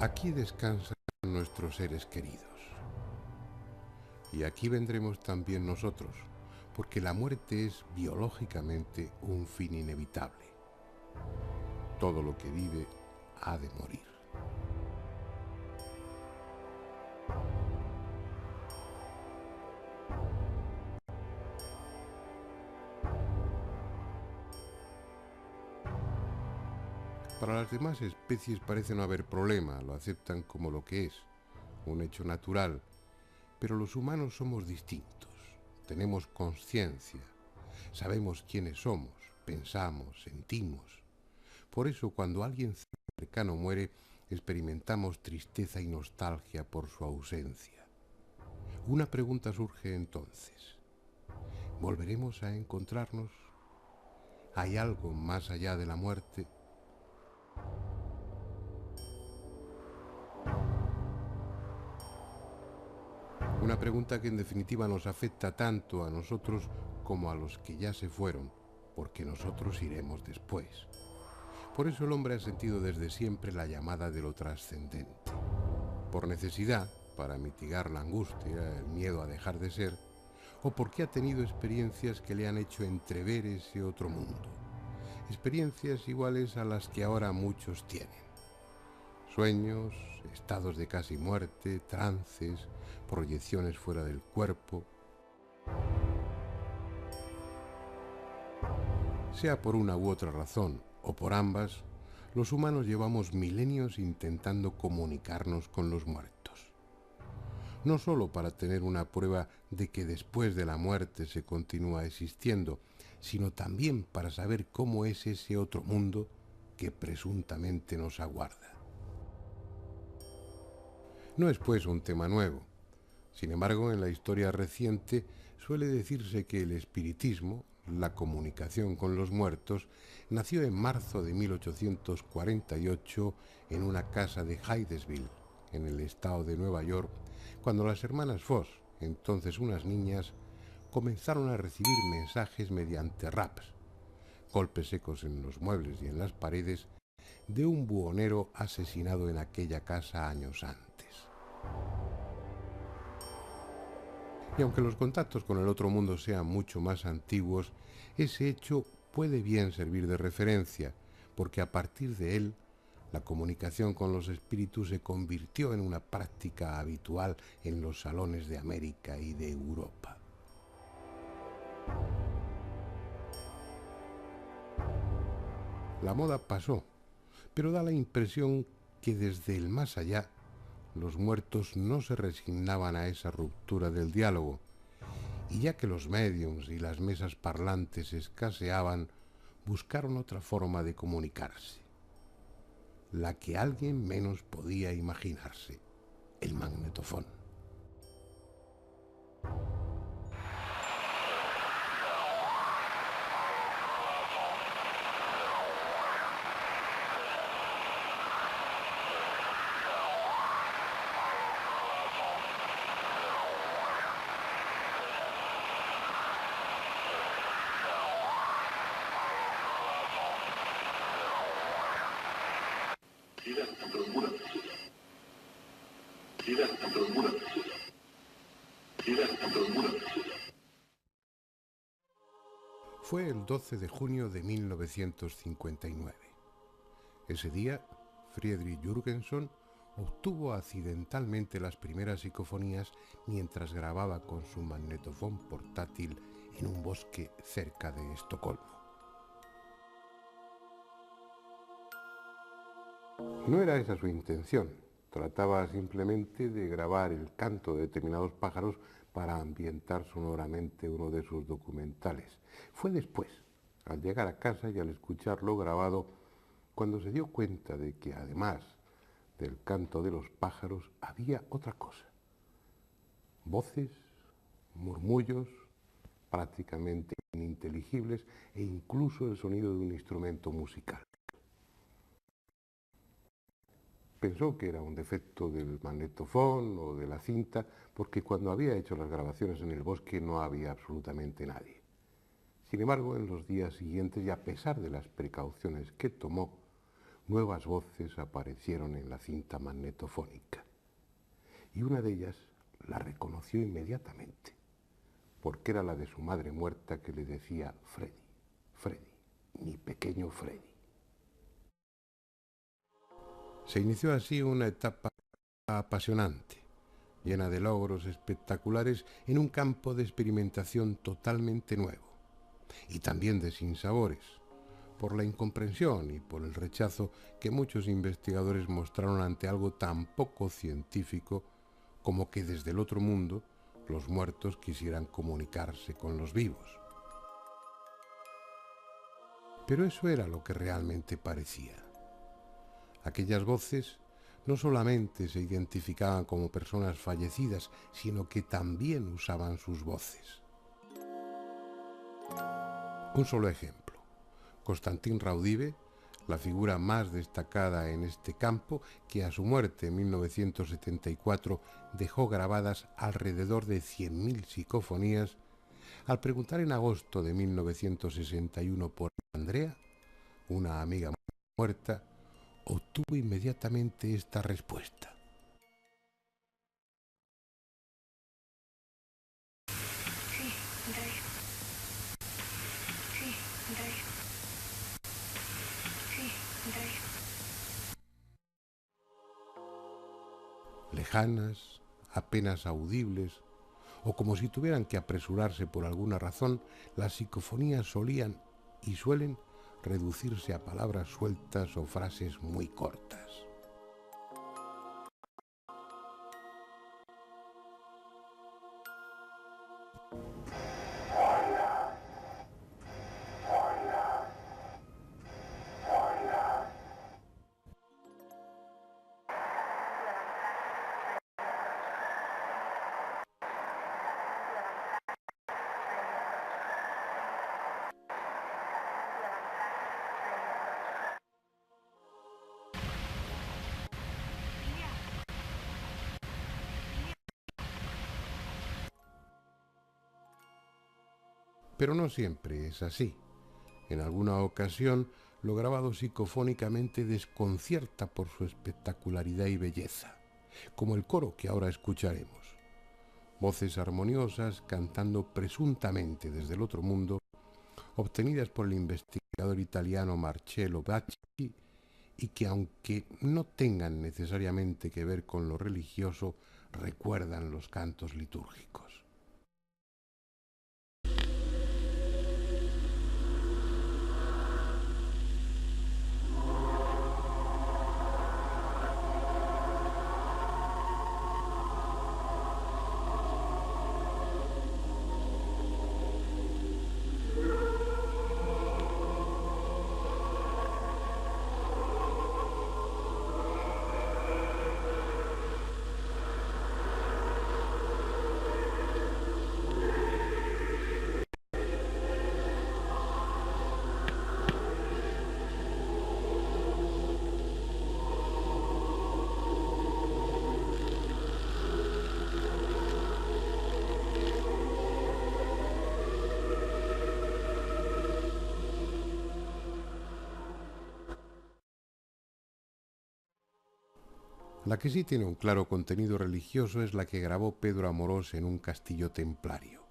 Aquí descansan nuestros seres queridos. Y aquí vendremos también nosotros, porque la muerte es biológicamente un fin inevitable. Todo lo que vive ha de morir. Para las demás especies parece no haber problema, lo aceptan como lo que es, un hecho natural, pero los humanos somos distintos, tenemos conciencia, sabemos quiénes somos, pensamos, sentimos. Por eso cuando alguien cercano muere, experimentamos tristeza y nostalgia por su ausencia. Una pregunta surge entonces. ¿Volveremos a encontrarnos? ¿Hay algo más allá de la muerte? Una pregunta que en definitiva nos afecta tanto a nosotros como a los que ya se fueron, porque nosotros iremos después. Por eso el hombre ha sentido desde siempre la llamada de lo trascendente. Por necesidad, para mitigar la angustia, el miedo a dejar de ser, o porque ha tenido experiencias que le han hecho entrever ese otro mundo. Experiencias iguales a las que ahora muchos tienen. Sueños, estados de casi muerte, trances, proyecciones fuera del cuerpo. Sea por una u otra razón, o por ambas, los humanos llevamos milenios intentando comunicarnos con los muertos. No solo para tener una prueba de que después de la muerte se continúa existiendo, sino también para saber cómo es ese otro mundo que presuntamente nos aguarda. No es pues un tema nuevo. Sin embargo, en la historia reciente suele decirse que el espiritismo, la comunicación con los muertos, nació en marzo de 1848 en una casa de Hydesville, en el estado de Nueva York, cuando las hermanas Foss, entonces unas niñas, comenzaron a recibir mensajes mediante raps, golpes secos en los muebles y en las paredes, de un buhonero asesinado en aquella casa años antes. Y aunque los contactos con el otro mundo sean mucho más antiguos, ese hecho puede bien servir de referencia, porque a partir de él, la comunicación con los espíritus se convirtió en una práctica habitual en los salones de América y de Europa. La moda pasó, pero da la impresión que desde el más allá, los muertos no se resignaban a esa ruptura del diálogo, y ya que los médiums y las mesas parlantes escaseaban, buscaron otra forma de comunicarse, la que alguien menos podía imaginarse, el magnetofón. Fue el 12 de junio de 1959. Ese día, Friedrich Jürgenson obtuvo accidentalmente las primeras psicofonías mientras grababa con su magnetofón portátil en un bosque cerca de Estocolmo. No era esa su intención. Trataba simplemente de grabar el canto de determinados pájaros para ambientar sonoramente uno de sus documentales. Fue después, al llegar a casa y al escucharlo grabado, cuando se dio cuenta de que además del canto de los pájaros había otra cosa. Voces, murmullos, prácticamente ininteligibles e incluso el sonido de un instrumento musical. Pensó que era un defecto del magnetofón o de la cinta, porque cuando había hecho las grabaciones en el bosque no había absolutamente nadie. Sin embargo, en los días siguientes, y a pesar de las precauciones que tomó, nuevas voces aparecieron en la cinta magnetofónica y una de ellas la reconoció inmediatamente, porque era la de su madre muerta que le decía: Freddy, Freddy, mi pequeño Freddy. Se inició así una etapa apasionante, llena de logros espectaculares en un campo de experimentación totalmente nuevo, y también de sinsabores, por la incomprensión y por el rechazo que muchos investigadores mostraron ante algo tan poco científico como que desde el otro mundo los muertos quisieran comunicarse con los vivos. Pero eso era lo que realmente parecía. Aquellas voces no solamente se identificaban como personas fallecidas, sino que también usaban sus voces. Un solo ejemplo. Constantin Raudive, la figura más destacada en este campo, que a su muerte en 1974 dejó grabadas alrededor de 100.000 psicofonías, al preguntar en agosto de 1961 por Andrea, una amiga muerta, obtuvo inmediatamente esta respuesta. Sí, Andrea. Sí, Andrea. Sí, Andrea. Lejanas, apenas audibles, o como si tuvieran que apresurarse por alguna razón, las psicofonías solían y suelen reducirse a palabras sueltas o frases muy cortas. Pero no siempre es así. En alguna ocasión, lo grabado psicofónicamente desconcierta por su espectacularidad y belleza, como el coro que ahora escucharemos. Voces armoniosas cantando presuntamente desde el otro mundo, obtenidas por el investigador italiano Marcello Bacci, y que, aunque no tengan necesariamente que ver con lo religioso, recuerdan los cantos litúrgicos. La que sí tiene un claro contenido religioso es la que grabó Pedro Amorós en un castillo templario.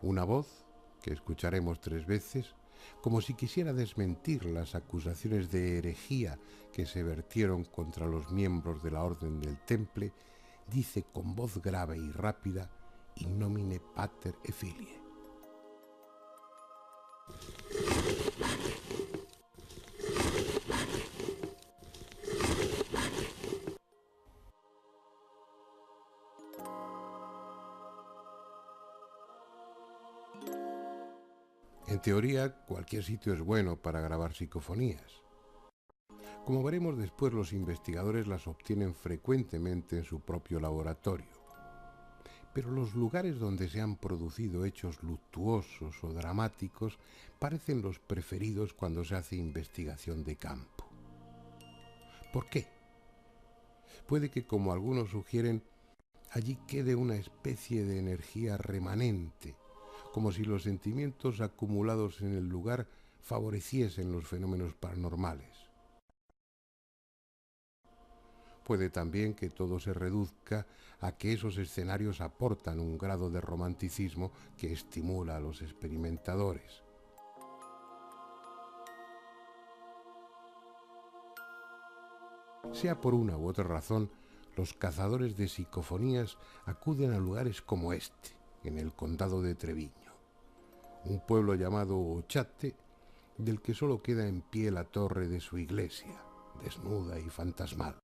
Una voz, que escucharemos 3 veces, como si quisiera desmentir las acusaciones de herejía que se vertieron contra los miembros de la Orden del Temple, dice con voz grave y rápida: In nomine Pater et Filii. En teoría, cualquier sitio es bueno para grabar psicofonías. Como veremos después, los investigadores las obtienen frecuentemente en su propio laboratorio. Pero los lugares donde se han producido hechos luctuosos o dramáticos parecen los preferidos cuando se hace investigación de campo. ¿Por qué? Puede que, como algunos sugieren, allí quede una especie de energía remanente, como si los sentimientos acumulados en el lugar favoreciesen los fenómenos paranormales. Puede también que todo se reduzca a que esos escenarios aportan un grado de romanticismo que estimula a los experimentadores. Sea por una u otra razón, los cazadores de psicofonías acuden a lugares como este, en el condado de Treviño, un pueblo llamado Ochate, del que solo queda en pie la torre de su iglesia, desnuda y fantasmal.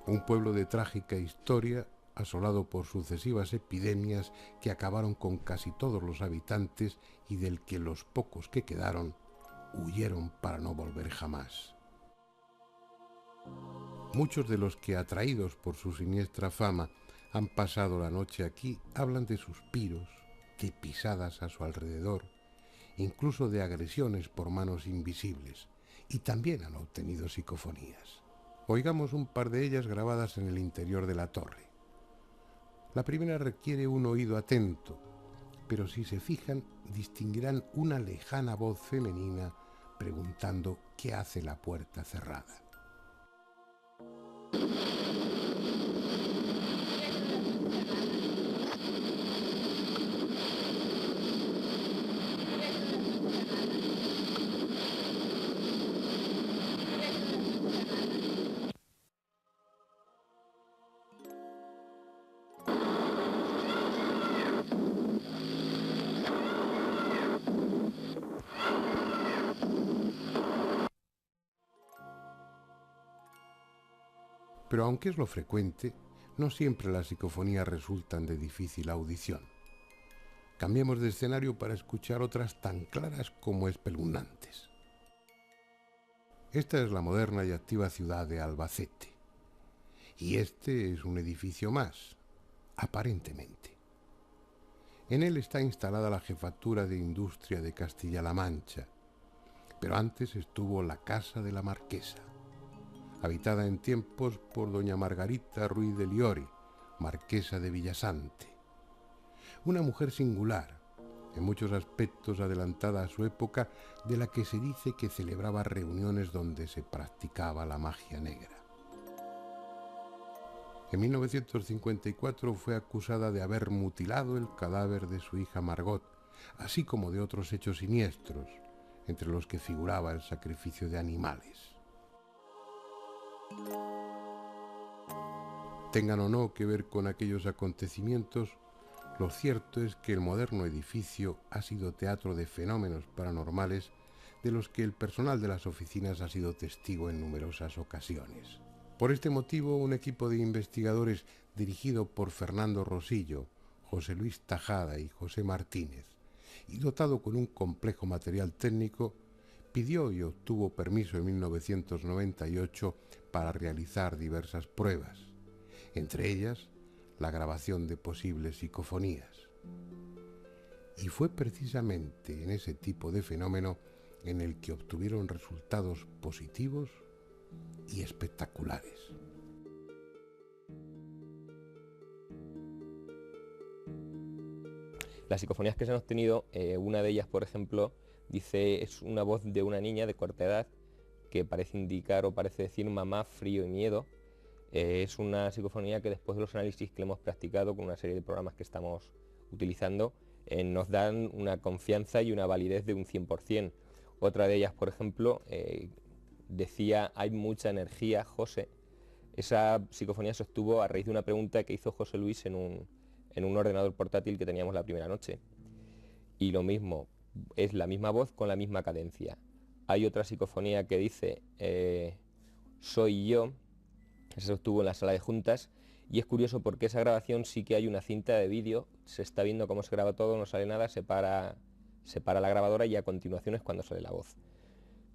Un pueblo de trágica historia, asolado por sucesivas epidemias que acabaron con casi todos los habitantes y del que los pocos que quedaron huyeron para no volver jamás. Muchos de los que, atraídos por su siniestra fama, han pasado la noche aquí, hablan de suspiros, de pisadas a su alrededor, incluso de agresiones por manos invisibles, y también han obtenido psicofonías. Oigamos un par de ellas grabadas en el interior de la torre. La primera requiere un oído atento, pero si se fijan, distinguirán una lejana voz femenina preguntando qué hace la puerta cerrada. Pero aunque es lo frecuente, no siempre las psicofonías resultan de difícil audición. Cambiemos de escenario para escuchar otras tan claras como espeluznantes. Esta es la moderna y activa ciudad de Albacete. Y este es un edificio más, aparentemente. En él está instalada la Jefatura de Industria de Castilla-La Mancha, pero antes estuvo la Casa de la Marquesa, habitada en tiempos por doña Margarita Ruiz de Liori, marquesa de Villasante. Una mujer singular, en muchos aspectos adelantada a su época, de la que se dice que celebraba reuniones donde se practicaba la magia negra. En 1954 fue acusada de haber mutilado el cadáver de su hija Margot, así como de otros hechos siniestros, entre los que figuraba el sacrificio de animales. Tengan o no que ver con aquellos acontecimientos, lo cierto es que el moderno edificio ha sido teatro de fenómenos paranormales de los que el personal de las oficinas ha sido testigo en numerosas ocasiones. Por este motivo, un equipo de investigadores dirigido por Fernando Rosillo, José Luis Tajada y José Martínez, y dotado con un complejo material técnico, pidió y obtuvo permiso en 1998 para realizar diversas pruebas, entre ellas la grabación de posibles psicofonías. Y fue precisamente en ese tipo de fenómeno en el que obtuvieron resultados positivos y espectaculares. Las psicofonías que se han obtenido, una de ellas, por ejemplo, dice, es una voz de una niña de corta edad que parece indicar o parece decir mamá, frío y miedo. Es una psicofonía que después de los análisis que hemos practicado con una serie de programas que estamos utilizando, nos dan una confianza y una validez de un 100%. Otra de ellas, por ejemplo, decía, hay mucha energía, José. Esa psicofonía se obtuvo a raíz de una pregunta que hizo José Luis en un ordenador portátil que teníamos la primera noche. Y lo mismo, es la misma voz con la misma cadencia. Hay otra psicofonía que dice, soy yo. Esa se obtuvo en la sala de juntas y es curioso porque esa grabación sí que hay una cinta de vídeo, se está viendo cómo se graba todo, no sale nada, se para la grabadora y a continuación es cuando sale la voz.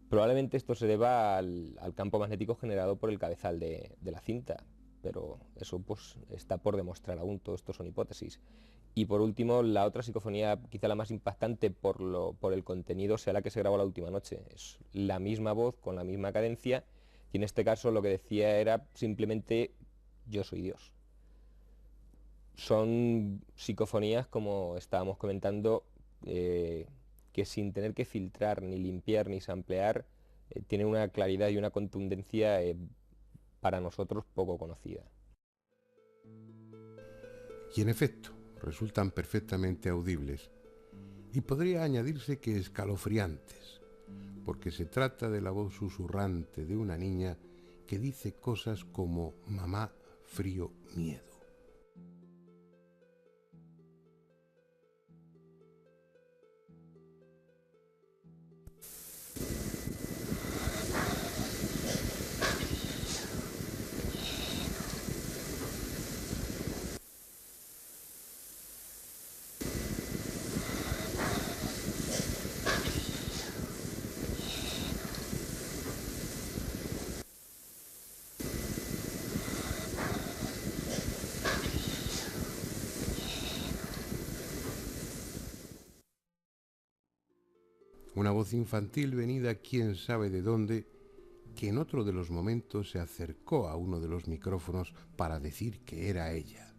Probablemente esto se deba al campo magnético generado por el cabezal de la cinta, pero eso pues está por demostrar aún, todo esto son hipótesis. Y por último, la otra psicofonía, quizá la más impactante por el contenido, sea la que se grabó la última noche. Es la misma voz con la misma cadencia. Y en este caso lo que decía era simplemente yo soy Dios. Son psicofonías, como estábamos comentando, que sin tener que filtrar, ni limpiar, ni samplear, tiene una claridad y una contundencia para nosotros poco conocida. Y en efecto, resultan perfectamente audibles. Y podría añadirse que escalofriantes, porque se trata de la voz susurrante de una niña que dice cosas como mamá, frío, miedo. Una voz infantil venida quién sabe de dónde, que en otro de los momentos se acercó a uno de los micrófonos para decir que era ella.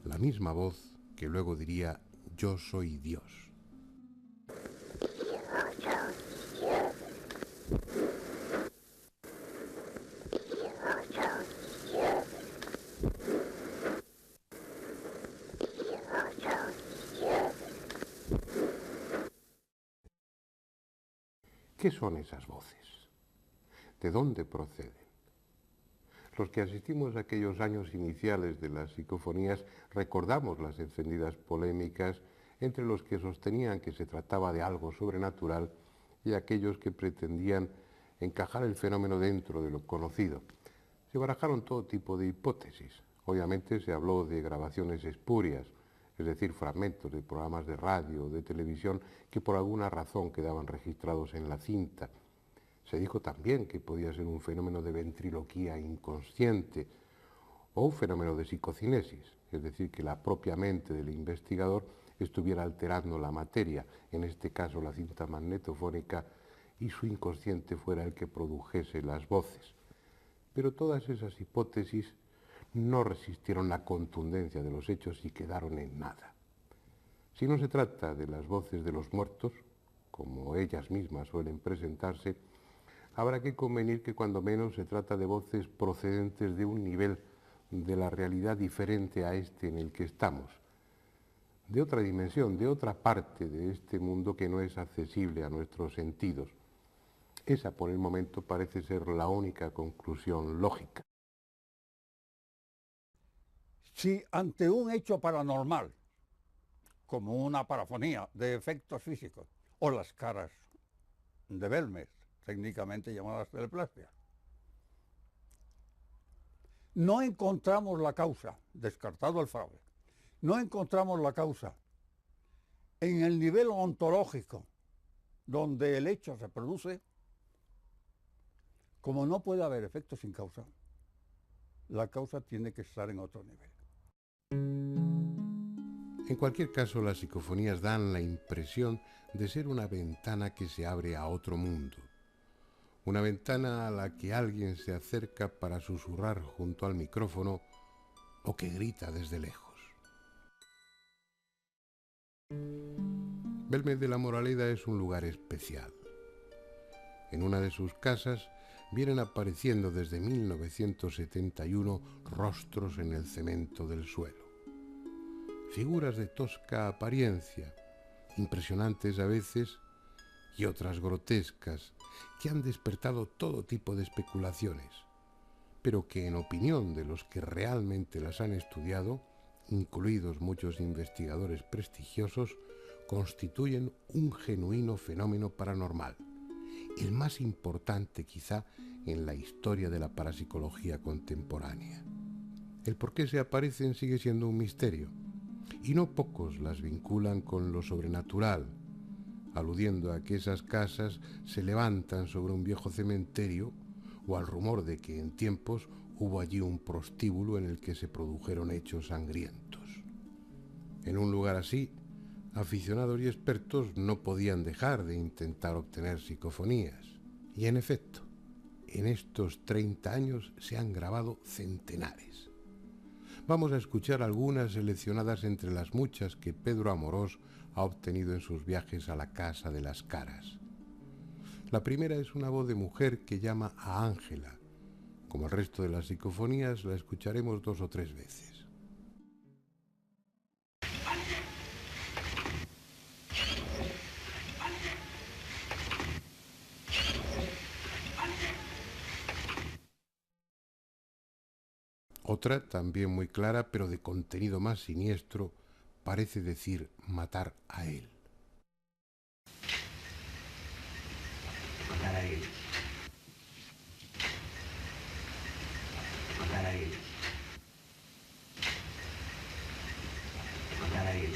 La misma voz que luego diría yo soy Dios. ¿Qué son esas voces? ¿De dónde proceden? Los que asistimos a aquellos años iniciales de las psicofonías recordamos las encendidas polémicas entre los que sostenían que se trataba de algo sobrenatural y aquellos que pretendían encajar el fenómeno dentro de lo conocido. Se barajaron todo tipo de hipótesis. Obviamente se habló de grabaciones espurias, es decir, fragmentos de programas de radio o de televisión que por alguna razón quedaban registrados en la cinta. Se dijo también que podía ser un fenómeno de ventriloquía inconsciente o un fenómeno de psicocinesis, es decir, que la propia mente del investigador estuviera alterando la materia, en este caso la cinta magnetofónica, y su inconsciente fuera el que produjese las voces. Pero todas esas hipótesis no resistieron la contundencia de los hechos y quedaron en nada. Si no se trata de las voces de los muertos, como ellas mismas suelen presentarse, habrá que convenir que cuando menos se trata de voces procedentes de un nivel de la realidad diferente a este en el que estamos, de otra dimensión, de otra parte de este mundo que no es accesible a nuestros sentidos. Esa, por el momento, parece ser la única conclusión lógica. Si ante un hecho paranormal, como una parafonía de efectos físicos, o las caras de Belmez, técnicamente llamadas teleplastia, no encontramos la causa, descartado el fraude, no encontramos la causa en el nivel ontológico donde el hecho se produce, como no puede haber efectos sin causa, la causa tiene que estar en otro nivel. En cualquier caso, las psicofonías dan la impresión de ser una ventana que se abre a otro mundo. Una ventana a la que alguien se acerca para susurrar junto al micrófono o que grita desde lejos. Belmez de la Moraleda es un lugar especial. En una de sus casas vienen apareciendo desde 1971 rostros en el cemento del suelo. Figuras de tosca apariencia, impresionantes a veces y otras grotescas, que han despertado todo tipo de especulaciones, pero que en opinión de los que realmente las han estudiado, incluidos muchos investigadores prestigiosos, constituyen un genuino fenómeno paranormal, el más importante quizá en la historia de la parapsicología contemporánea. El por qué se aparecen sigue siendo un misterio, y no pocos las vinculan con lo sobrenatural, aludiendo a que esas casas se levantan sobre un viejo cementerio o al rumor de que en tiempos hubo allí un prostíbulo en el que se produjeron hechos sangrientos. En un lugar así, Aficionados y expertos no podían dejar de intentar obtener psicofonías. Y en efecto, en estos 30 años se han grabado centenares. Vamos a escuchar algunas seleccionadas entre las muchas que Pedro Amorós ha obtenido en sus viajes a la Casa de las Caras. La primera es una voz de mujer que llama a Ángela. Como el resto de las psicofonías, la escucharemos 2 o 3 veces. Otra, también muy clara, pero de contenido más siniestro, parece decir matar a él. Matar a él. Matar a él. Matar a él.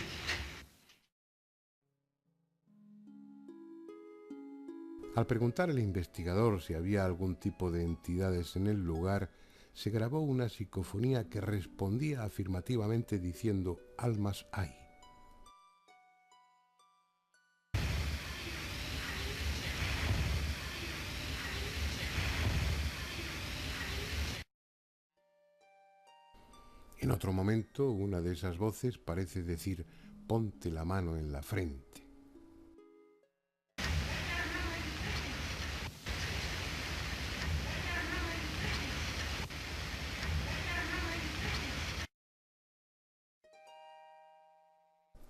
Al preguntar al investigador si había algún tipo de entidades en el lugar, se grabó una psicofonía que respondía afirmativamente diciendo almas hay. En otro momento, una de esas voces parece decir ponte la mano en la frente.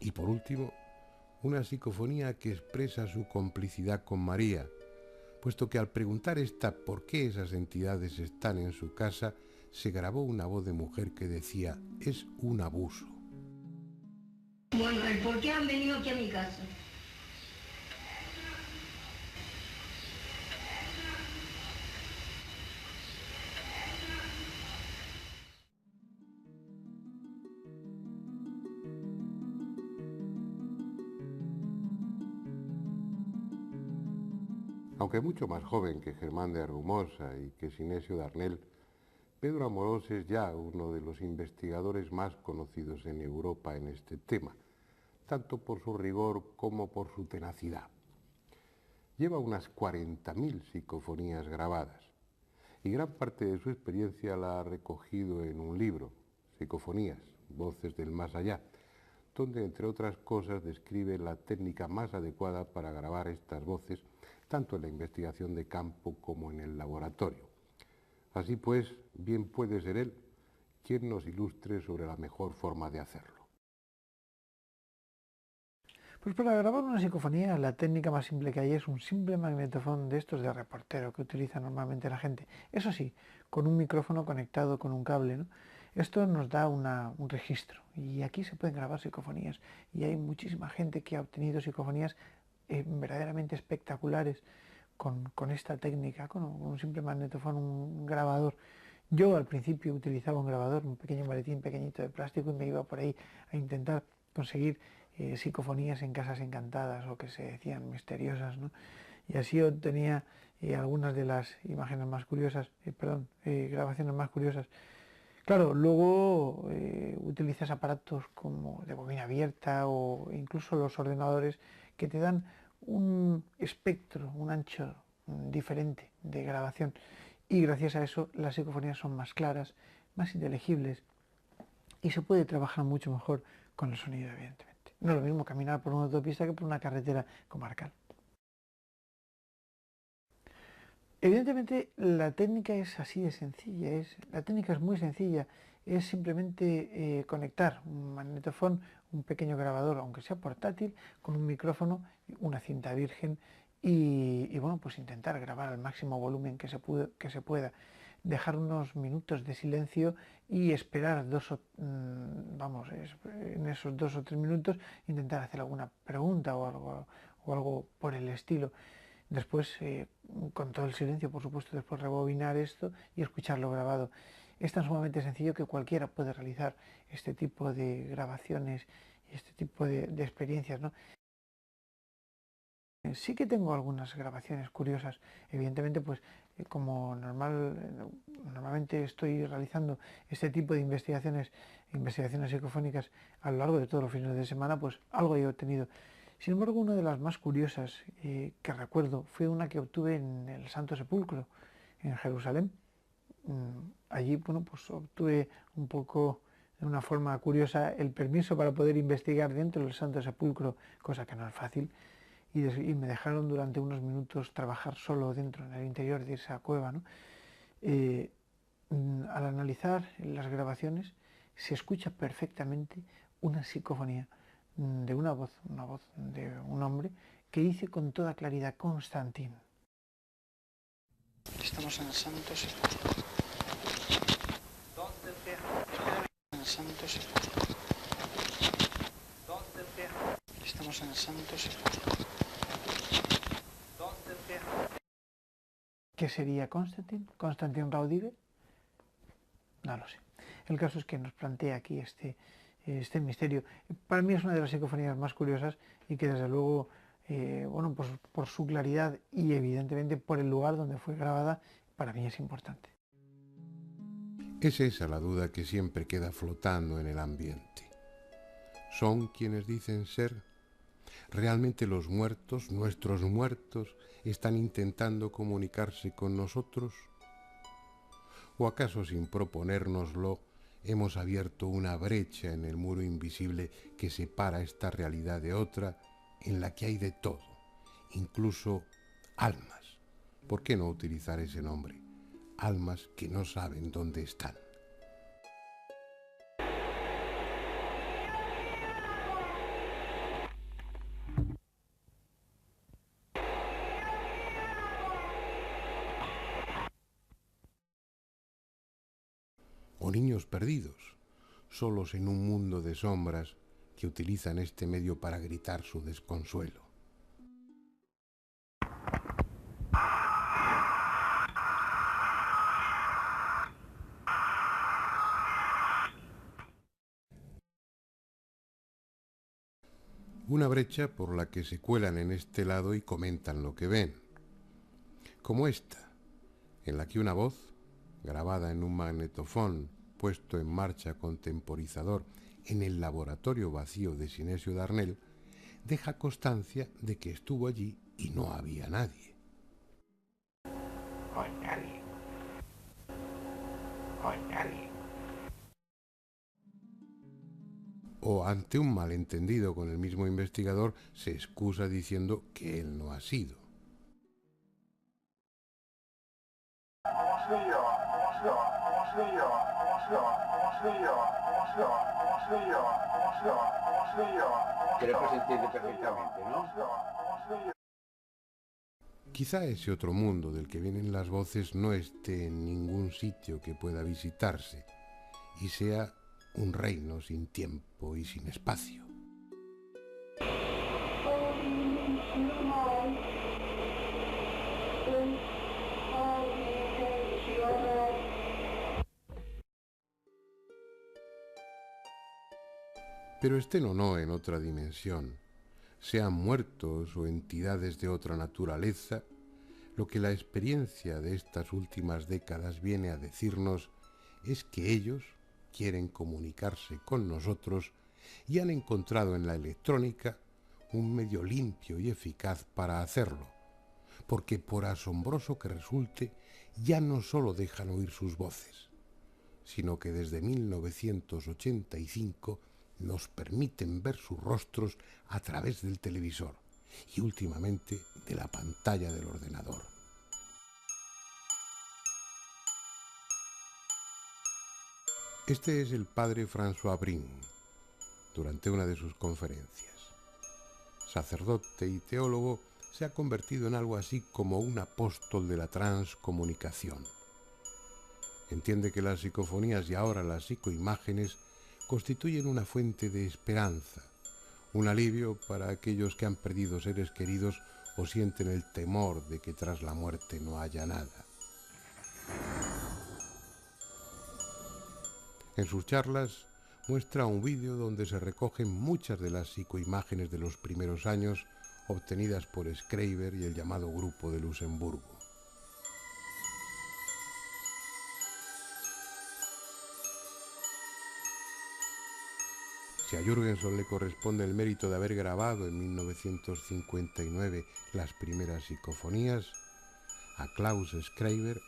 Y por último, una psicofonía que expresa su complicidad con María, puesto que al preguntar esta por qué esas entidades están en su casa, se grabó una voz de mujer que decía, es un abuso. Bueno, el por qué han venido aquí a mi casa. Aunque mucho más joven que Germán de Argumosa y que Sinesio Darnel, Pedro Amorós es ya uno de los investigadores más conocidos en Europa en este tema, tanto por su rigor como por su tenacidad. Lleva unas 40.000 psicofonías grabadas y gran parte de su experiencia la ha recogido en un libro, Psicofonías, Voces del Más Allá, donde entre otras cosas describe la técnica más adecuada para grabar estas voces, tanto en la investigación de campo como en el laboratorio. Así pues, bien puede ser él quien nos ilustre sobre la mejor forma de hacerlo. Pues para grabar una psicofonía la técnica más simple que hay es un simple magnetofón de estos de reportero que utiliza normalmente la gente. Eso sí, con un micrófono conectado con un cable, ¿no? Esto nos da un registro y aquí se pueden grabar psicofonías y hay muchísima gente que ha obtenido psicofonías verdaderamente espectaculares con esta técnica, con un simple magnetofón, un grabador. Yo al principio utilizaba un grabador, un pequeño maletín pequeñito de plástico y me iba por ahí a intentar conseguir psicofonías en casas encantadas o que se decían misteriosas, ¿no? Y así obtenía algunas de las imágenes más curiosas, grabaciones más curiosas. Claro, luego utilizas aparatos como de bobina abierta o incluso los ordenadores que te dan un espectro, un ancho diferente de grabación y gracias a eso las psicofonías son más claras, más inteligibles y se puede trabajar mucho mejor con el sonido, evidentemente. No es lo mismo caminar por una autopista que por una carretera comarcal. Evidentemente la técnica es así de sencilla, la técnica es muy sencilla, es simplemente conectar un magnetofón, un pequeño grabador, aunque sea portátil, con un micrófono, una cinta virgen y bueno, pues intentar grabar al máximo volumen que se pueda, dejar unos minutos de silencio y esperar en esos 2 o 3 minutos intentar hacer alguna pregunta o algo por el estilo. Después, con todo el silencio, por supuesto, después rebobinar esto y escucharlo grabado. Es tan sumamente sencillo que cualquiera puede realizar este tipo de grabaciones y este tipo de experiencias, ¿no? Sí que tengo algunas grabaciones curiosas. Evidentemente, pues como normalmente estoy realizando este tipo de investigaciones psicofónicas a lo largo de todos los fines de semana, pues algo he obtenido. Sin embargo, una de las más curiosas que recuerdo fue una que obtuve en el Santo Sepulcro, en Jerusalén. Allí, bueno, pues obtuve un poco, de una forma curiosa, el permiso para poder investigar dentro del Santo Sepulcro, cosa que no es fácil, y me dejaron durante unos minutos trabajar solo dentro, en el interior de esa cueva, ¿no? Al analizar las grabaciones se escucha perfectamente una psicofonía de una voz de un hombre que dice con toda claridad: Constantín. Estamos en el Santo Sepulcro. En el Santo Sepulcro. Estamos en el Santo Sepulcro. ¿Qué sería Constantín? ¿Constantín Raudive? No lo sé. El caso es que nos plantea aquí este misterio. Para mí es una de las psicofonías más curiosas y que desde luego, bueno, pues por su claridad y evidentemente por el lugar donde fue grabada, para mí es importante. Es esa la duda que siempre queda flotando en el ambiente. ¿Son quienes dicen ser? ¿Realmente los muertos, nuestros muertos, están intentando comunicarse con nosotros? ¿O acaso, sin proponérnoslo, hemos abierto una brecha en el muro invisible que separa esta realidad de otra, en la que hay de todo, incluso almas? ¿Por qué no utilizar ese nombre? Almas que no saben dónde están. O niños perdidos, solos en un mundo de sombras que utilizan este medio para gritar su desconsuelo. Una brecha por la que se cuelan en este lado y comentan lo que ven. Como esta, en la que una voz, grabada en un magnetofón puesto en marcha con temporizador en el laboratorio vacío de Sinesio Darnell, deja constancia de que estuvo allí y no había nadie. Hoy nadie. Hoy nadie. O ante un malentendido con el mismo investigador, se excusa diciendo que él no ha sido. Te lo puedes entender perfectamente, ¿no? Quizá ese otro mundo del que vienen las voces no esté en ningún sitio que pueda visitarse y sea un reino sin tiempo y sin espacio. Pero estén o no en otra dimensión, sean muertos o entidades de otra naturaleza, lo que la experiencia de estas últimas décadas viene a decirnos es que ellos quieren comunicarse con nosotros y han encontrado en la electrónica un medio limpio y eficaz para hacerlo, porque por asombroso que resulte, ya no solo dejan oír sus voces, sino que desde 1985 nos permiten ver sus rostros a través del televisor y últimamente de la pantalla del ordenador. Este es el padre François Brin, durante una de sus conferencias. Sacerdote y teólogo, se ha convertido en algo así como un apóstol de la transcomunicación. Entiende que las psicofonías y ahora las psicoimágenes constituyen una fuente de esperanza, un alivio para aquellos que han perdido seres queridos o sienten el temor de que tras la muerte no haya nada. En sus charlas muestra un vídeo donde se recogen muchas de las psicoimágenes de los primeros años obtenidas por Schreiber y el llamado Grupo de Luxemburgo. Si a Jürgenson le corresponde el mérito de haber grabado en 1959 las primeras psicofonías, a Klaus Schreiber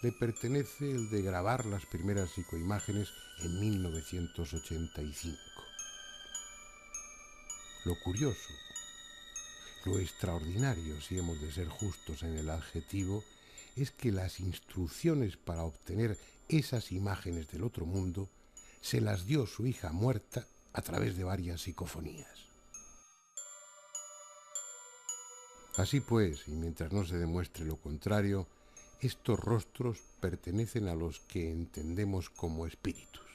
le pertenece el de grabar las primeras psicoimágenes en 1985. Lo curioso, lo extraordinario, si hemos de ser justos en el adjetivo, es que las instrucciones para obtener esas imágenes del otro mundo se las dio su hija muerta a través de varias psicofonías. Así pues, y mientras no se demuestre lo contrario, estos rostros pertenecen a los que entendemos como espíritus,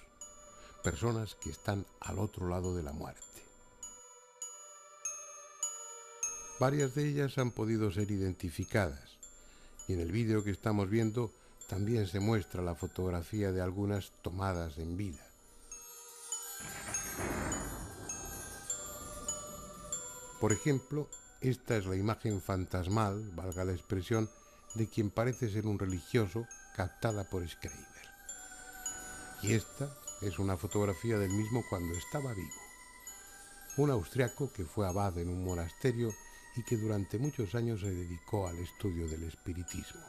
personas que están al otro lado de la muerte. Varias de ellas han podido ser identificadas, y en el vídeo que estamos viendo también se muestra la fotografía de algunas tomadas en vida. Por ejemplo, esta es la imagen fantasmal, valga la expresión, de quien parece ser un religioso, captada por Schreiber. Y esta es una fotografía del mismo cuando estaba vivo. Un austriaco que fue abad en un monasterio y que durante muchos años se dedicó al estudio del espiritismo.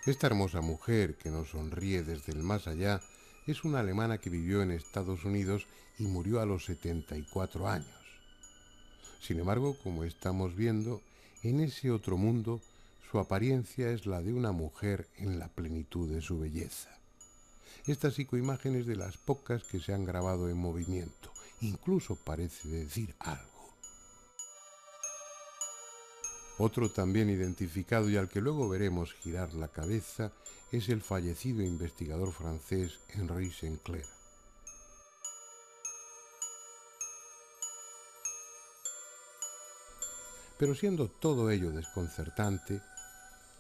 Esta hermosa mujer que nos sonríe desde el más allá es una alemana que vivió en Estados Unidos y murió a los 74 años. Sin embargo, como estamos viendo, en ese otro mundo su apariencia es la de una mujer en la plenitud de su belleza. Esta psicoimagen es de las pocas que se han grabado en movimiento, incluso parece decir algo. Otro también identificado y al que luego veremos girar la cabeza es el fallecido investigador francés Henri Sinclair. Pero siendo todo ello desconcertante,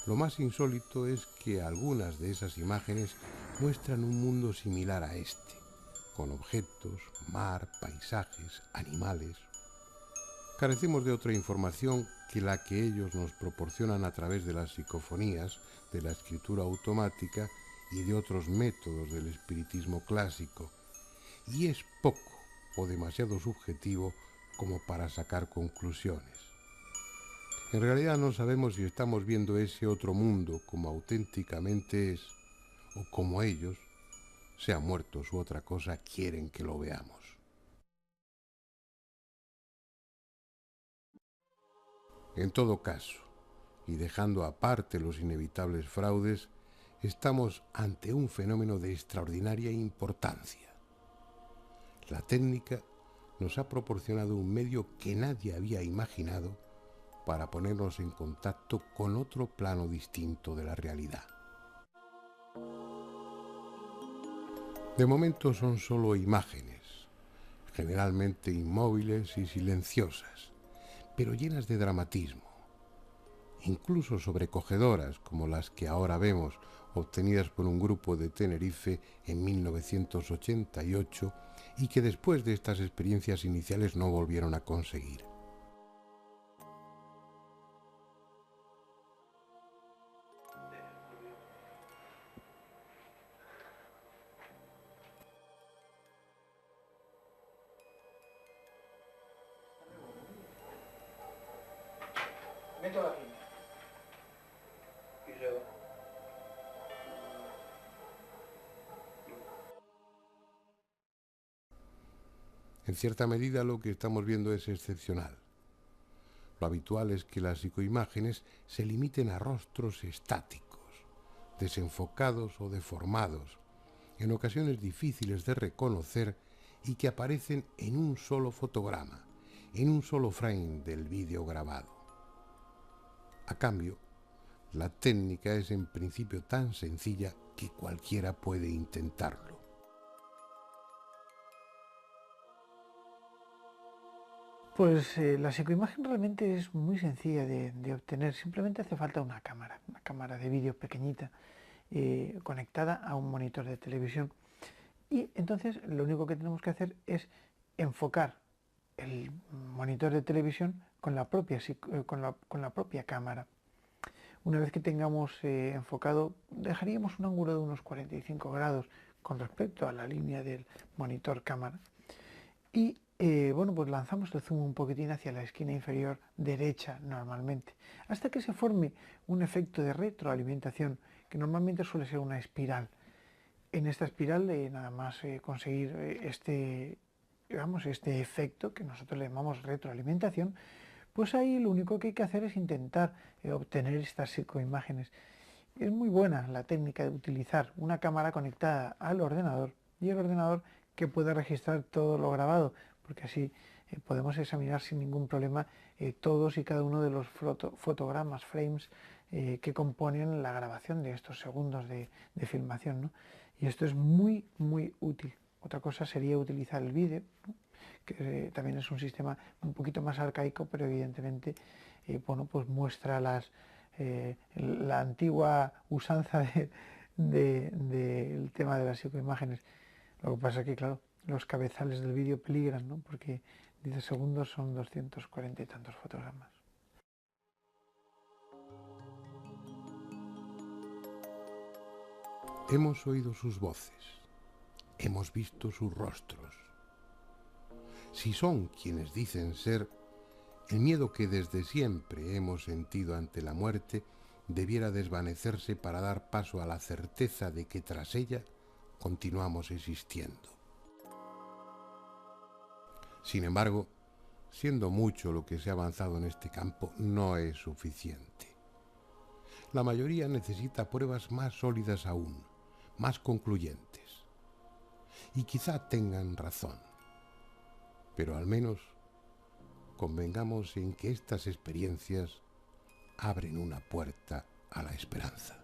lo más insólito es que algunas de esas imágenes muestran un mundo similar a este, con objetos, mar, paisajes, animales. Carecemos de otra información que la que ellos nos proporcionan a través de las psicofonías, de la escritura automática y de otros métodos del espiritismo clásico, y es poco o demasiado subjetivo como para sacar conclusiones. En realidad no sabemos si estamos viendo ese otro mundo como auténticamente es, o como ellos, sean muertos u otra cosa, quieren que lo veamos. En todo caso, y dejando aparte los inevitables fraudes, estamos ante un fenómeno de extraordinaria importancia. La técnica nos ha proporcionado un medio que nadie había imaginado para ponernos en contacto con otro plano distinto de la realidad. De momento son solo imágenes, generalmente inmóviles y silenciosas, pero llenas de dramatismo, incluso sobrecogedoras como las que ahora vemos, obtenidas por un grupo de Tenerife en 1988 y que después de estas experiencias iniciales no volvieron a conseguir. Meto la piña. Y luego. En cierta medida lo que estamos viendo es excepcional. Lo habitual es que las psicoimágenes se limiten a rostros estáticos, desenfocados o deformados, en ocasiones difíciles de reconocer y que aparecen en un solo fotograma, en un solo frame del vídeo grabado. A cambio, la técnica es en principio tan sencilla que cualquiera puede intentarlo. Pues la psicoimagen realmente es muy sencilla de obtener, simplemente hace falta una cámara de vídeo pequeñita conectada a un monitor de televisión. Y entonces lo único que tenemos que hacer es enfocar el monitor de televisión con la propia cámara. Una vez que tengamos enfocado, dejaríamos un ángulo de unos 45 grados con respecto a la línea del monitor cámara. Y bueno, pues lanzamos el zoom un poquitín hacia la esquina inferior derecha normalmente, hasta que se forme un efecto de retroalimentación que normalmente suele ser una espiral. En esta espiral, nada más conseguir este efecto que nosotros le llamamos retroalimentación, pues ahí lo único que hay que hacer es intentar obtener estas psicoimágenes. Es muy buena la técnica de utilizar una cámara conectada al ordenador y el ordenador que puede registrar todo lo grabado, porque así podemos examinar sin ningún problema todos y cada uno de los fotogramas, frames que componen la grabación de estos segundos de filmación, ¿no? Y esto es muy, muy útil. Otra cosa sería utilizar el vídeo, ¿no? Que también es un sistema un poquito más arcaico, pero evidentemente bueno, pues muestra la antigua usanza del tema de las psicoimágenes. Lo que pasa es que, claro, los cabezales del vídeo peligran, ¿no? Porque 10 segundos son 240 y tantos fotogramas. Hemos oído sus voces, hemos visto sus rostros. Si son quienes dicen ser, el miedo que desde siempre hemos sentido ante la muerte debiera desvanecerse para dar paso a la certeza de que tras ella continuamos existiendo. Sin embargo, siendo mucho lo que se ha avanzado en este campo, no es suficiente. La mayoría necesita pruebas más sólidas aún, más concluyentes. Y quizá tengan razón, pero al menos convengamos en que estas experiencias abren una puerta a la esperanza.